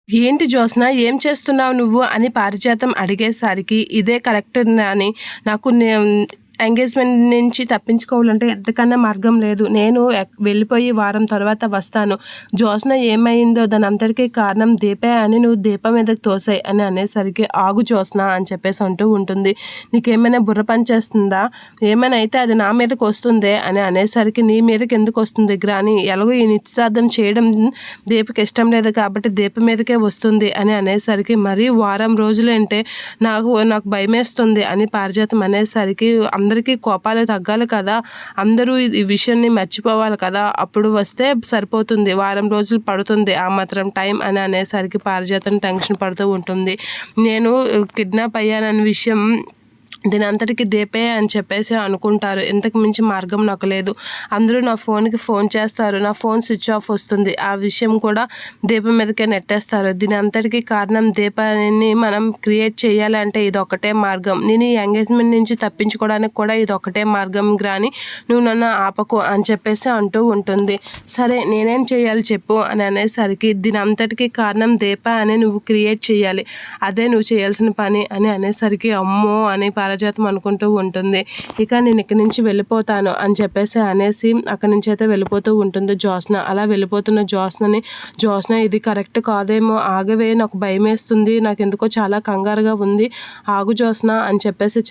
ఏంటి జ్యోత్స్న ఏం చేస్తున్నావు నువ్వు అని పారిజాతం అడిగేసరికి ఇదే కరెక్ట్ అని నాకు ఎంగేజ్మెంట్ నుంచి తప్పించుకోవాలంటే ఎంతకన్నా మార్గం లేదు. నేను వెళ్ళిపోయి వారం తర్వాత వస్తాను. జ్యోత్స్న ఏమైందో దాని అంతటికీ కారణం దీపే అని నువ్వు దీపం మీదకి తోసాయి అని అనేసరికి ఆగు జ్యోత్స్న అని చెప్పేసి అంటూ ఉంటుంది. నీకేమైనా బుర్ర పని చేస్తుందా? ఏమైనా అయితే అది నా మీదకి వస్తుందే అని అనేసరికి నీ మీదకి ఎందుకు వస్తుంది గ్రాని? ఎలాగో ఈ నిశ్చితార్థం చేయడం దీపకి ఇష్టం లేదు కాబట్టి దీప మీదకే వస్తుంది అని అనేసరికి మరీ వారం రోజులంటే నాకు నాకు భయమేస్తుంది అని పారిజాతం అనేసరికి అందరికీ కోపాలు తగ్గాలి కదా, అందరూ ఈ విషయాన్ని మర్చిపోవాలి కదా, అప్పుడు వస్తే సరిపోతుంది, వారం రోజులు పడుతుంది ఆ మాత్రం టైం అని అనేసరికి పారిజాతం టెన్షన్ పడుతూ ఉంటుంది. నేను కిడ్నాప్ అయ్యానన్న విషయం దీని అంతటికి దీపే అని చెప్పేసి అనుకుంటారు. ఇంతకు మించి మార్గం నాకు లేదు. అందరూ నా ఫోన్కి ఫోన్ చేస్తారు, నా ఫోన్ స్విచ్ ఆఫ్ వస్తుంది, ఆ విషయం కూడా దీపం మీదకే నెట్టేస్తారు. దీని అంతటికి కారణం దీపాన్ని మనం క్రియేట్ చేయాలంటే ఇది ఒకటే మార్గం. నేను ఈ ఎంగేజ్మెంట్ నుంచి తప్పించుకోవడానికి కూడా ఇది ఒకటే మార్గం గ్రాని, నువ్వు నన్ను ఆపకు అని చెప్పేసి అంటూ ఉంటుంది. సరే నేనేం చేయాలి చెప్పు అని అనేసరికి దీని అంతటికి కారణం దీప అని నువ్వు క్రియేట్ చేయాలి, అదే నువ్వు చేయాల్సిన పని అని అనేసరికి అమ్మో అని పారిజాతం అనుకుంటూ ఉంటుంది. ఇక నేను ఇక్కడి నుంచి వెళ్ళిపోతాను అని చెప్పేసి అనేసి అక్కడి నుంచి అయితే వెళ్ళిపోతూ ఉంటుంది జ్యోత్స్న. అలా వెళ్ళిపోతున్న జ్యోత్స్న ఇది కరెక్ట్ కాదేమో, ఆగవే నాకు భయం వేస్తుంది, నాకు ఎందుకో చాలా కంగారుగా ఉంది, ఆగు జ్యోత్స్న అని చెప్పేసి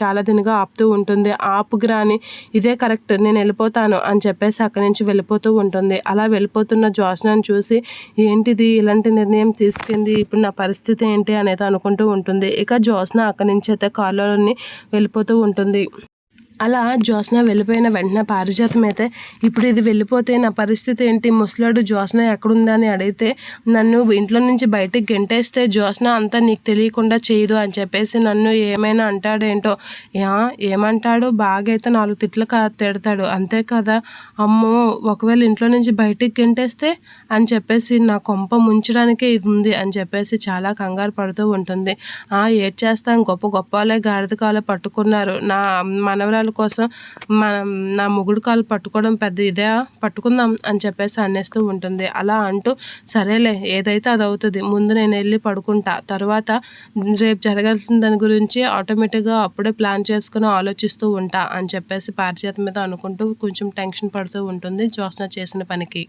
చాలా దినగా ఆపుతూ ఉంటుంది. ఆపుగ్రాని ఇదే కరెక్ట్, నేను వెళ్ళిపోతాను అని చెప్పేసి అక్కడి నుంచి వెళ్ళిపోతూ ఉంటుంది. అలా వెళ్ళిపోతున్న జ్యోత్స్నను చూసి ఏంటిది ఇలాంటి నిర్ణయం తీసుకుంది, ఇప్పుడు నా పరిస్థితి ఏంటి అనేది అనుకుంటూ ఉంటుంది. ఇక జ్యోత్స్న అక్కడి నుంచి అయితే కారులోని వెళ్ళిపోతూ ఉంటుంది. అలా జ్యోత్స్న వెళ్ళిపోయిన వెంటనే పారిజాతం అయితే ఇప్పుడు ఇది వెళ్ళిపోతే నా పరిస్థితి ఏంటి, ముసలాడు జ్యోత్స్న ఎక్కడుందని అడిగితే నన్ను ఇంట్లో నుంచి బయటికి గెంటేస్తే జ్యోత్స్న అంతా నీకు తెలియకుండా చేయదు అని చెప్పేసి నన్ను ఏమైనా అంటాడేంటో. ఏమంటాడు, బాగా అయితే 4 తిట్లు తిడతాడు అంతే కదా, అమ్మో ఒకవేళ ఇంట్లో నుంచి బయటికి గెంటేస్తే అని చెప్పేసి నా కొంప ముంచడానికే ఇది ఉంది అని చెప్పేసి చాలా కంగారు పడుతూ ఉంటుంది. ఏడ్ చేస్తాం, గొప్ప గొప్పలే గాడిద కాలు పట్టుకున్నారు, నా మనవరాలు కోసం నా మొగుడు కాలు పట్టుకోవడం పెద్ద ఇదే, పట్టుకుందాం అని చెప్పేసి అనేస్తూ ఉంటుంది. అలా అంటూ సరేలే ఏదైతే అది అవుతుంది, ముందు నేను వెళ్ళి పడుకుంటా, తర్వాత రేపు జరగాల్సిన దాని గురించి ఆటోమేటిక్గా అప్పుడే ప్లాన్ చేసుకుని ఆలోచిస్తూ ఉంటా అని చెప్పేసి పారిజాతం మీద అనుకుంటూ కొంచెం టెన్షన్ పడుతూ ఉంటుంది జ్యోత్స్న చేసిన పనికి.